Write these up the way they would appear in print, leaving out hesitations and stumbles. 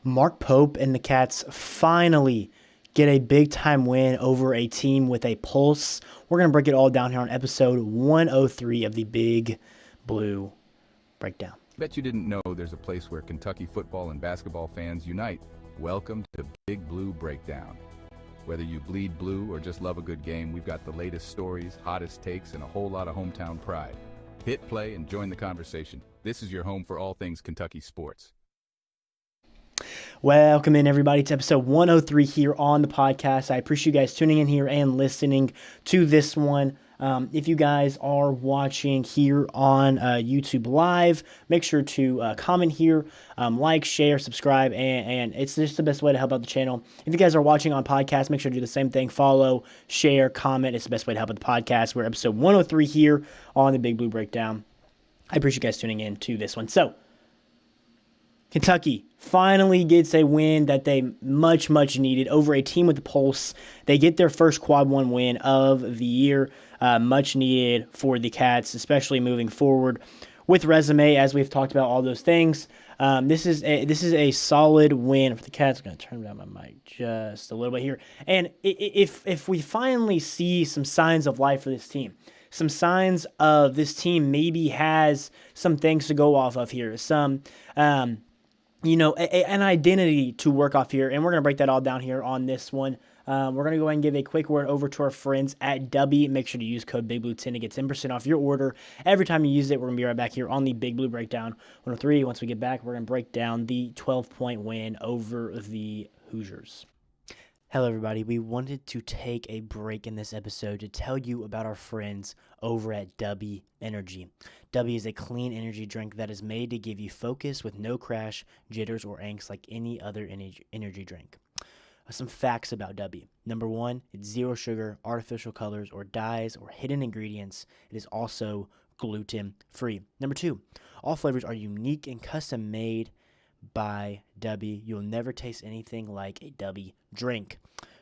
Mark Pope and the Cats finally get a big-time win over a team with a pulse. We're going to break it all down here on episode 103 of the Big Blue Breakdown. Bet you didn't know there's a place where Kentucky football and basketball fans unite. Welcome to Big Blue Breakdown. Whether you bleed blue or just love a good game, we've got the latest stories, hottest takes, and a whole lot of hometown pride. Hit play and join the conversation. This is your home for all things Kentucky sports. Welcome in, everybody, to episode 103 here on the podcast. I appreciate you guys tuning in here and listening to this one. If you guys are watching here on YouTube Live, make sure to comment here, like, share, subscribe, and it's just the best way to help out the channel. If you guys are watching on podcast, make sure to do the same thing. Follow, share, comment. It's the best way to help out the podcast. We're episode 103 here on the Big Blue Breakdown. I appreciate you guys tuning in to this one. So, Kentucky finally gets a win that they much needed over a team with the pulse. They get their first quad one win of the year, much needed for the Cats, especially moving forward with resume, as we've talked about all those things. This is a solid win for the Cats. I'm going to turn down my mic just a little bit here. And if we finally see some signs of life for this team, some signs of this team maybe has some things to go off of here, some an identity to work off here, and we're going to break that all down here on this one. We're going to go ahead and give a quick word over to our friends at W. Make sure to use code BIGBLUE10 to get 10% off your order every time you use it. We're going to be right back here on the Big Blue Breakdown 103. Once we get back, we're going to break down the 12-point win over the Hoosiers. Hello, everybody. We wanted to take a break in this episode to tell you about our friends over at W Energy. W is a clean energy drink that is made to give you focus with no crash, jitters, or angst like any other energy drink. Some facts about W. Number one, it's zero sugar, artificial colors, or dyes, or hidden ingredients. It is also gluten-free. Number two, all flavors are unique and custom made by W. You'll never taste anything like a W drink.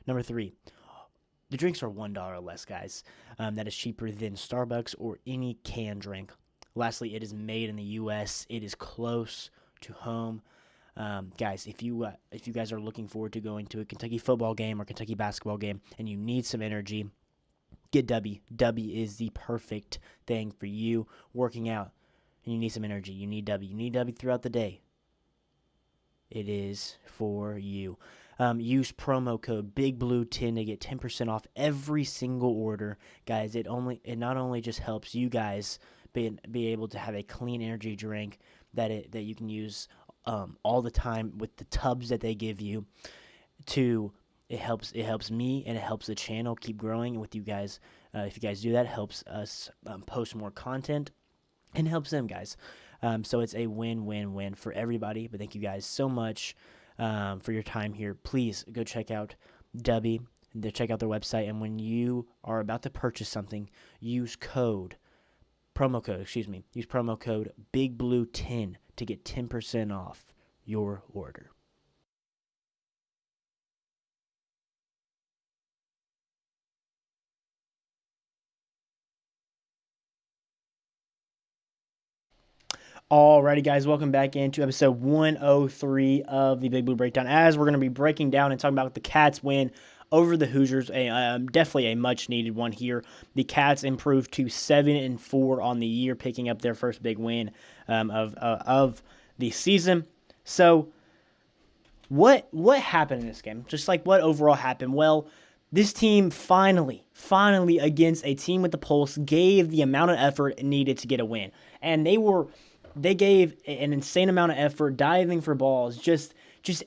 Number three, the drinks are $1 or less, guys. That is cheaper than Starbucks or any canned drink. Lastly, it is made in the U.S. It is close to home. Guys, if you guys are looking forward to going to a Kentucky football game or Kentucky basketball game and you need some energy, get W. W is the perfect thing for you working out and you need some energy. You need W. You need W throughout the day. It is for you. Use promo code BIGBLUE10 to get 10% off every single order. Guys, it not only just helps you guys be able to have a clean energy drink that you can use all the time with the tubs that they give you. It helps me and it helps the channel keep growing with you guys. If you guys do that, it helps us post more content and helps them, guys. So it's a win-win-win for everybody. But thank you guys so much for your time here. Please go check out W. Check out their website. And when you are about to purchase something, use promo code BIGBLUE10 to get 10% off your order. Alrighty, guys, welcome back into episode 103 of the Big Blue Breakdown. As we're going to be breaking down and talking about the Cats win over the Hoosiers, definitely a much-needed one here. The Cats improved to 7-4 on the year, picking up their first big win of the season. So, what happened in this game? Just like what overall happened? Well, this team finally against a team with the pulse gave the amount of effort needed to get a win, and they gave an insane amount of effort, diving for balls, just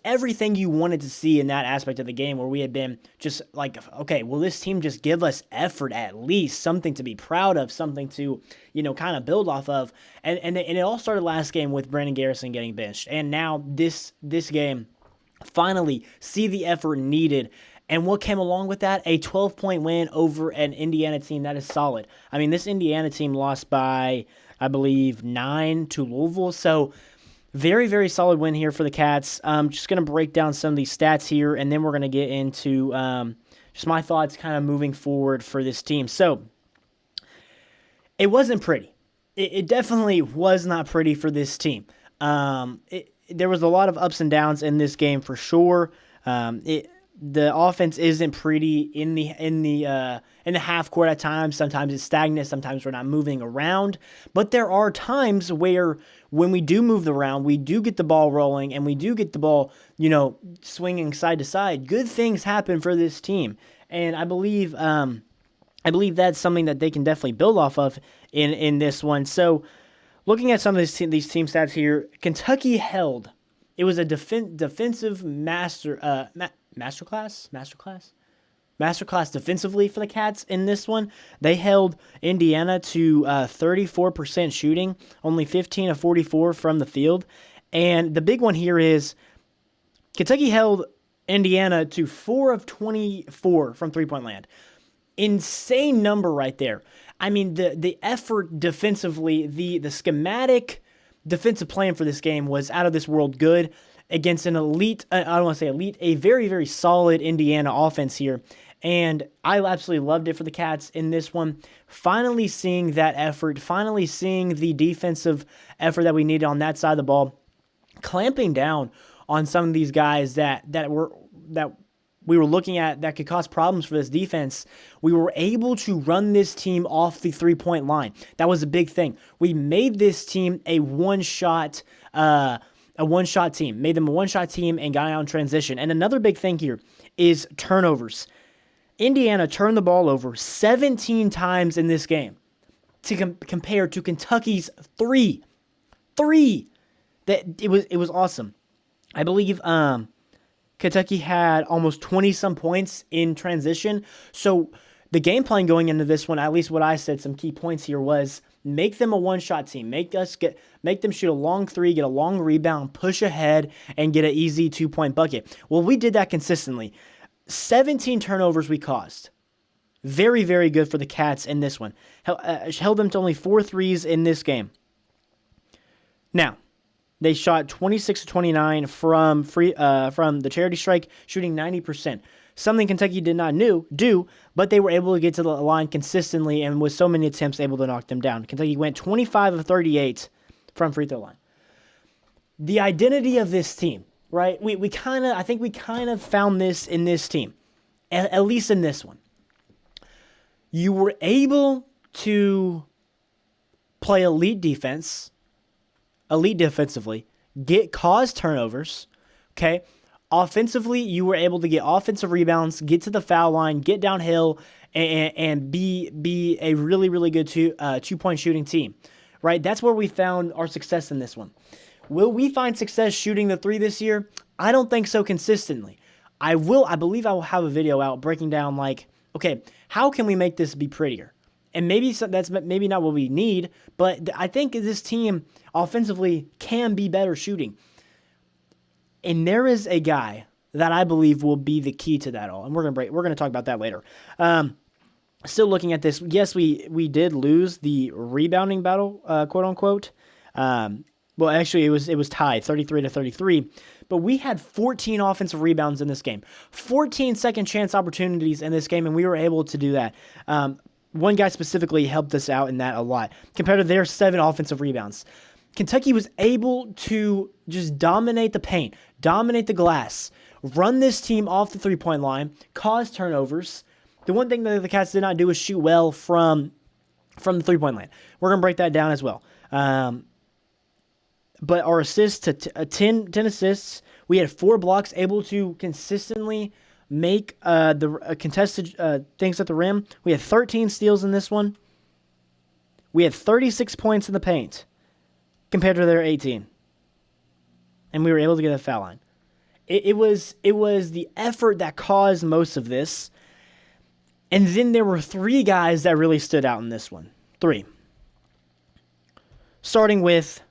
everything you wanted to see in that aspect of the game where we had been just like, okay, will this team just give us effort at least, something to be proud of, something to, kind of build off of. And it all started last game with Brandon Garrison getting benched. And now this game, finally see the effort needed. And what came along with that? A 12-point win over an Indiana team that is solid. I mean, this Indiana team lost by, I believe, 9 to Louisville. So very, very solid win here for the Cats. Just going to break down some of these stats here, and then we're going to get into just my thoughts kind of moving forward for this team. So it wasn't pretty. It definitely was not pretty for this team. there was a lot of ups and downs in this game for sure. The offense isn't pretty in the half court at times. Sometimes it's stagnant. Sometimes we're not moving around. But there are times where when we do move around, we do get the ball rolling and we do get the ball, swinging side to side. Good things happen for this team, and I believe that's something that they can definitely build off of in this one. So, looking at some of these team stats here, Kentucky held. It was a defensive masterclass defensively for the Cats in this one. They held Indiana to 34% shooting, only 15 of 44 from the field. And the big one here is Kentucky held Indiana to 4 of 24 from three-point land. Insane number right there. I mean, the effort defensively, the schematic defensive plan for this game was out of this world good against an elite, I don't want to say elite, a very, very solid Indiana offense here. And I absolutely loved it for the Cats in this one. Finally seeing that effort, finally seeing the defensive effort that we needed on that side of the ball, clamping down on some of these guys that we were looking at that could cause problems for this defense. We were able to run this team off the three-point line. That was a big thing. We made this team a one-shot team. Made them a one-shot team and got out in transition. And another big thing here is turnovers. Indiana turned the ball over 17 times in this game to compare to Kentucky's 3. That it was awesome. I believe Kentucky had almost 20-some points in transition. So the game plan going into this one, at least what I said, some key points here was make them a one-shot team. Make them shoot a long three, get a long rebound, push ahead, and get an easy 2-point bucket. Well, we did that consistently. 17 turnovers we caused. Very, very good for the Cats in this one. Held them to only 4 threes in this game. Now, they shot 26-29 from the charity strike, shooting 90%. Something Kentucky did not do, but they were able to get to the line consistently and with so many attempts able to knock them down. Kentucky went 25 of 38 from free throw line. The identity of this team, right? I think we kind of found this in this team, at least in this one. You were able to play elite defensively, cause turnovers, okay? Offensively, you were able to get offensive rebounds, get to the foul line, get downhill, and be a really, really good two-point shooting team, right? That's where we found our success in this one. Will we find success shooting the 3 this year? I don't think so consistently. I believe I will have a video out breaking down, okay, how can we make this be prettier? And maybe that's maybe not what we need, but I think this team offensively can be better shooting. And there is a guy that I believe will be the key to that all. And we're gonna talk about that later. Still looking at this, yes, we did lose the rebounding battle, quote unquote. Well, actually, it was tied 33-33. But we had 14 offensive rebounds in this game, 14 second chance opportunities in this game, and we were able to do that. One guy specifically helped us out in that a lot compared to their 7 offensive rebounds. Kentucky was able to just dominate the paint, dominate the glass, run this team off the three-point line, cause turnovers. The one thing that the Cats did not do was shoot well from the three-point line. We're going to break that down as well. But our assists to 10 assists, we had 4 blocks, able to consistently make the contested things at the rim. We had 13 steals in this one. We had 36 points in the paint compared to their 18. And we were able to get a foul line. It was the effort that caused most of this. And then there were 3 guys that really stood out in this one. 3. Starting with,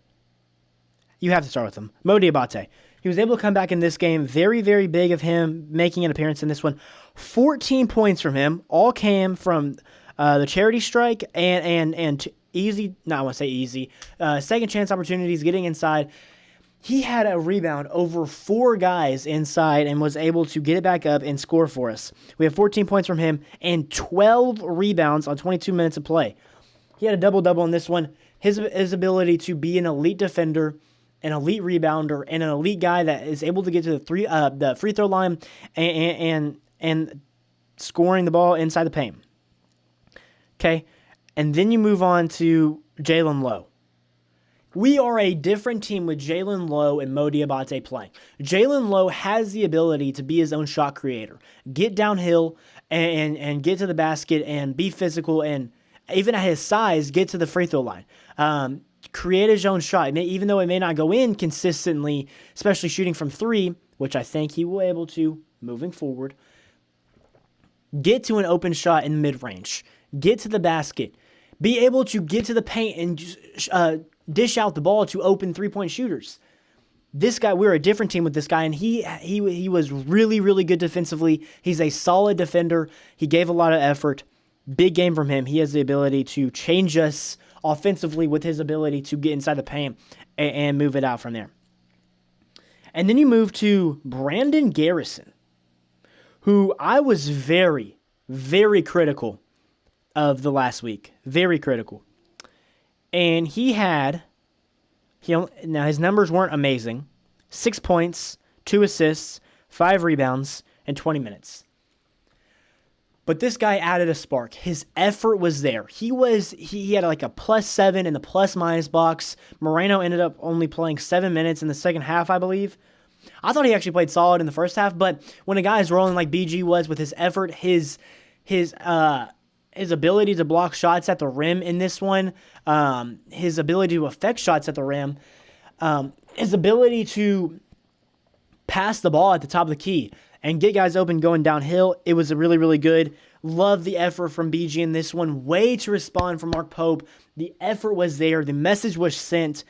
you have to start with him, Mo Diabate. He was able to come back in this game. Very, very big of him making an appearance in this one. 14 points from him. All came from the charity strike and easy, no, I want to say easy, second chance opportunities, getting inside. He had a rebound over 4 guys inside and was able to get it back up and score for us. We have 14 points from him and 12 rebounds on 22 minutes of play. He had a double-double in this one. His ability to be an elite defender an elite rebounder, and an elite guy that is able to get to the free throw line and scoring the ball inside the paint. Okay, and then you move on to Jalen Lowe. We are a different team with Jalen Lowe and Mo Diabate playing. Jalen Lowe has the ability to be his own shot creator, get downhill and get to the basket and be physical, and even at his size, get to the free throw line. Create his own shot, even though it may not go in consistently, especially shooting from three, which I think he will be able to moving forward. Get to an open shot in mid-range. Get to the basket. Be able to get to the paint and dish out the ball to open three-point shooters. This guy, we're a different team with this guy, and he was really, really good defensively. He's a solid defender. He gave a lot of effort. Big game from him. He has the ability to change us offensively with his ability to get inside the paint and move it out from there. And then you move to Brandon Garrison, who I was very, very critical of the last week. Very critical. And now his numbers weren't amazing. 6 points, 2 assists, 5 rebounds, and 20 minutes. But this guy added a spark. His effort was there. He had like a +7 in the plus-minus box. Moreno ended up only playing 7 minutes in the second half, I believe. I thought he actually played solid in the first half, but when a guy is rolling like BG was with his effort, his ability to block shots at the rim in this one, his ability to affect shots at the rim, his ability to pass the ball at the top of the key and get guys open going downhill, it was really, really good. Love the effort from BG in this one. Way to respond from Mark Pope. The effort was there. The message was sent.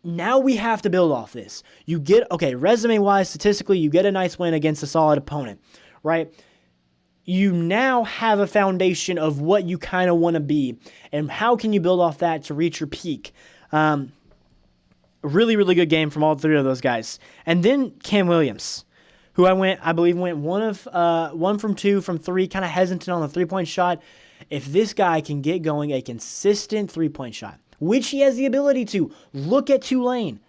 Now we have to build off this. Resume-wise, statistically, you get a nice win against a solid opponent, right? You now have a foundation of what you kind of want to be, and how can you build off that to reach your peak? Really, really good game from all three of those guys. And then Cam Williams, who I believe went 1 from 2 from 3, kind of hesitant on the three-point shot. If this guy can get going a consistent three-point shot, which he has the ability to, look at Tulane.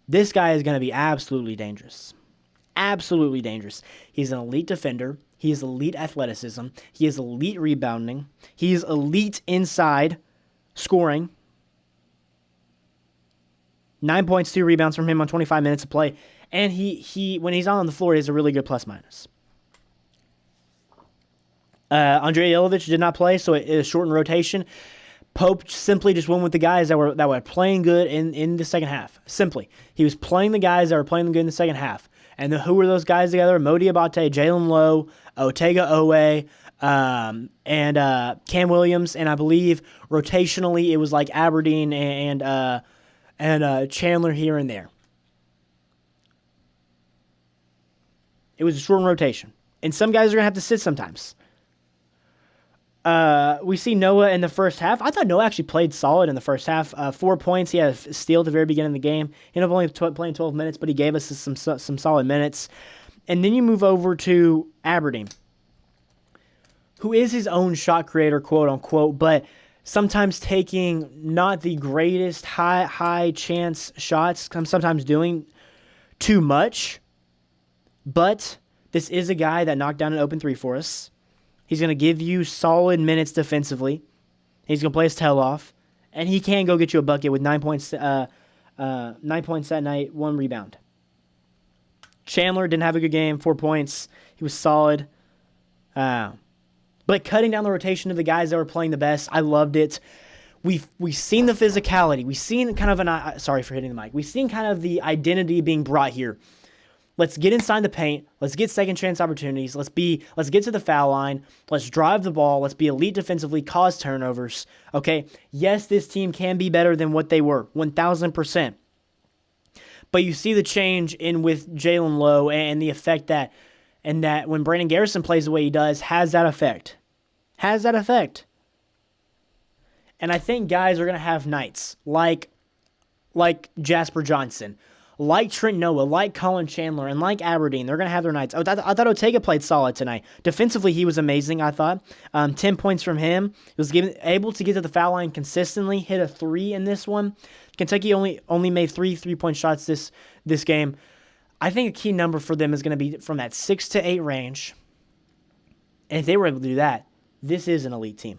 This guy is going to be absolutely dangerous. Absolutely dangerous. He's an elite defender. He is elite athleticism. He is elite rebounding. He is elite inside scoring. 9 points, 2 rebounds from him on 25 minutes of play. And he when he's on the floor, he has a really good plus-minus. Andrei Ilovich did not play, so it is shortened rotation. Pope simply just went with the guys that were playing good in the second half. Simply. He was playing the guys that were playing good in the second half. And who were those guys together? Mo Diabate, Jalen Lowe, Otega Owe, and Cam Williams. And I believe rotationally it was like Aberdeen and Chandler here and there. It was a shortened rotation. And some guys are going to have to sit sometimes. We see Noah in the first half. I thought Noah actually played solid in the first half. 4 points. He had a steal at the very beginning of the game. He ended up only playing 12 minutes, but he gave us some solid minutes. And then you move over to Aberdeen, who is his own shot creator, quote unquote, but sometimes taking not the greatest high chance shots. Sometimes doing too much. But this is a guy that knocked down an open three for us. He's going to give you solid minutes defensively. He's going to play his tail off. And he can go get you a bucket with 9 points 9 points that night, 1 rebound. Chandler didn't have a good game, 4 points. He was solid. But cutting down the rotation of the guys that were playing the best, I loved it. We've seen the physicality. We've seen kind of sorry for hitting the mic. We've seen kind of the identity being brought here. Let's get inside the paint. Let's get second chance opportunities. Let's get to the foul line. Let's drive the ball. Let's be elite defensively, cause turnovers. Okay? Yes, this team can be better than what they were, 1,000%. But you see the change with Jalen Lowe and the effect that when Brandon Garrison plays the way he does, has that effect. Has that effect. And I think guys are going to have nights like Jasper Johnson, like Trent Noah, like Colin Chandler, and like Aberdeen, they're going to have their nights. I thought Otega played solid tonight. Defensively, he was amazing, I thought. 10 points from him. He was able to get to the foul line consistently, hit a 3 in this one. Kentucky only made 3 3-point shots this game. I think a key number for them is going to be from that 6 to 8 range. And if they were able to do that, this is an elite team.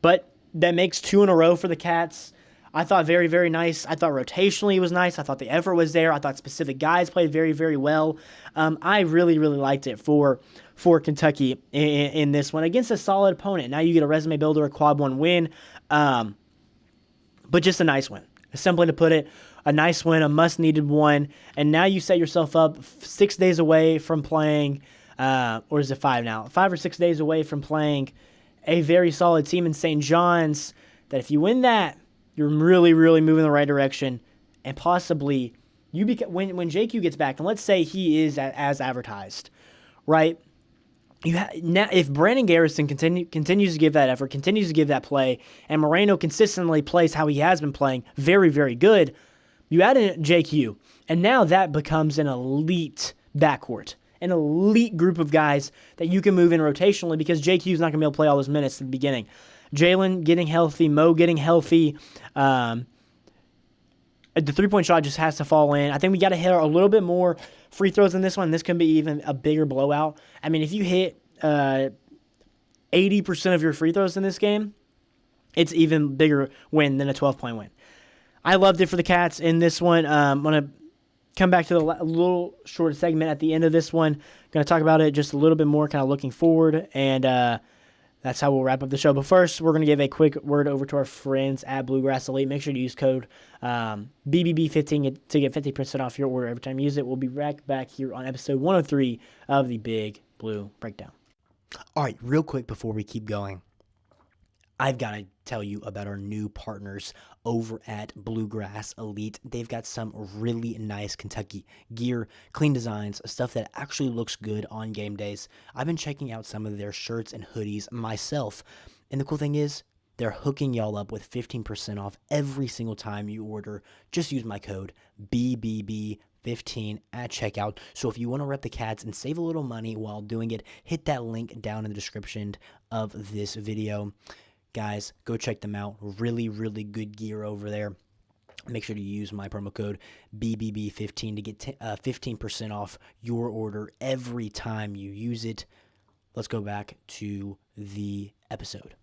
But that makes 2 in a row for the Cats. I thought very, very nice. I thought rotationally it was nice. I thought the effort was there. I thought specific guys played very, very well. I really, really liked it for Kentucky in this one against a solid opponent. Now you get a resume builder, a quad 1 win, but just a nice win. Simply to put it, a nice win, a must-needed one, and now you set yourself up 6 days away from playing, or is it 5 now? 5 or 6 days away from playing a very solid team in St. John's, that if you win that, you're really, really moving in the right direction, and possibly when JQ gets back, and let's say he is as advertised, right? Now, if Brandon Garrison continues to give that effort, continues to give that play, and Moreno consistently plays how he has been playing, very, very good, you add in JQ, and now that becomes an elite backcourt, an elite group of guys that you can move in rotationally because JQ's not going to be able to play all those minutes at the beginning. Jalen getting healthy, Mo getting healthy. The three-point shot just has to fall in. I think we got to hit a little bit more free throws in this one. This can be even a bigger blowout. I mean, if you hit 80% of your free throws in this game, it's even bigger win than a 12-point win. I loved it for the Cats in this one. I'm going to come back to the little short segment at the end of this one. Going to talk about it just a little bit more, kind of looking forward, and that's how we'll wrap up the show. But first, we're going to give a quick word over to our friends at Bluegrass Elite. Make sure to use code BBB15 to get 50% off your order every time you use it. We'll be right back here on episode 103 of the Big Blue Breakdown. All right, real quick before we keep going, I've got to tell you about our new partners over at Bluegrass Elite. They've got some really nice Kentucky gear, clean designs, stuff that actually looks good on game days. I've been checking out some of their shirts and hoodies myself, and the cool thing is they're hooking y'all up with 15% off every single time you order. Just use my code BBB15 at checkout. So if you want to rep the Cats and save a little money while doing it, hit that link down in the description of this video. Guys, go check them out. Really, really good gear over there. Make sure to use my promo code BBB15 to get 15% off your order every time you use it. Let's go back to the episode.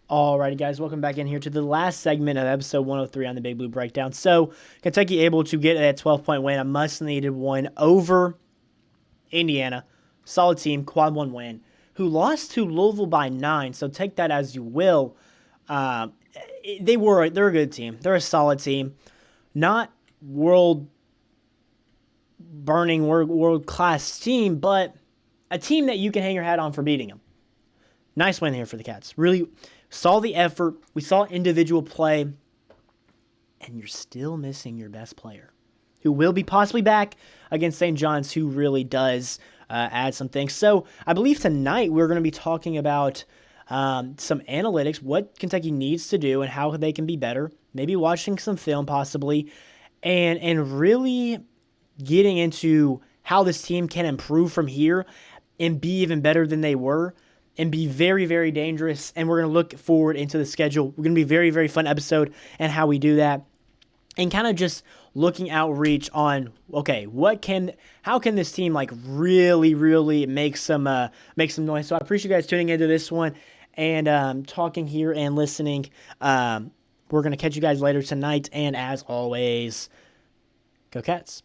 Alrighty, guys, welcome back in here to the last segment of episode 103 on the Big Blue Breakdown. So, Kentucky able to get a 12-point win, a much-needed one over Indiana. Solid team, quad 1 win, who lost to Louisville by 9, so take that as you will. They're a good team. They're a solid team. Not world-burning, world-class team, but a team that you can hang your hat on for beating them. Nice win here for the Cats. Really saw the effort. We saw individual play, and you're still missing your best player, who will be possibly back against St. John's, who really does add some things. So I believe tonight we're going to be talking about some analytics, what Kentucky needs to do and how they can be better, maybe watching some film possibly, and really getting into how this team can improve from here and be even better than they were and be very, very dangerous. And we're going to look forward into the schedule. We're going to be a very, very fun episode and how we do that. And kind of just looking outreach on, okay, how can this team like really, really make some noise? So I appreciate you guys tuning into this one and talking here and listening. We're gonna catch you guys later tonight, and as always, go Cats.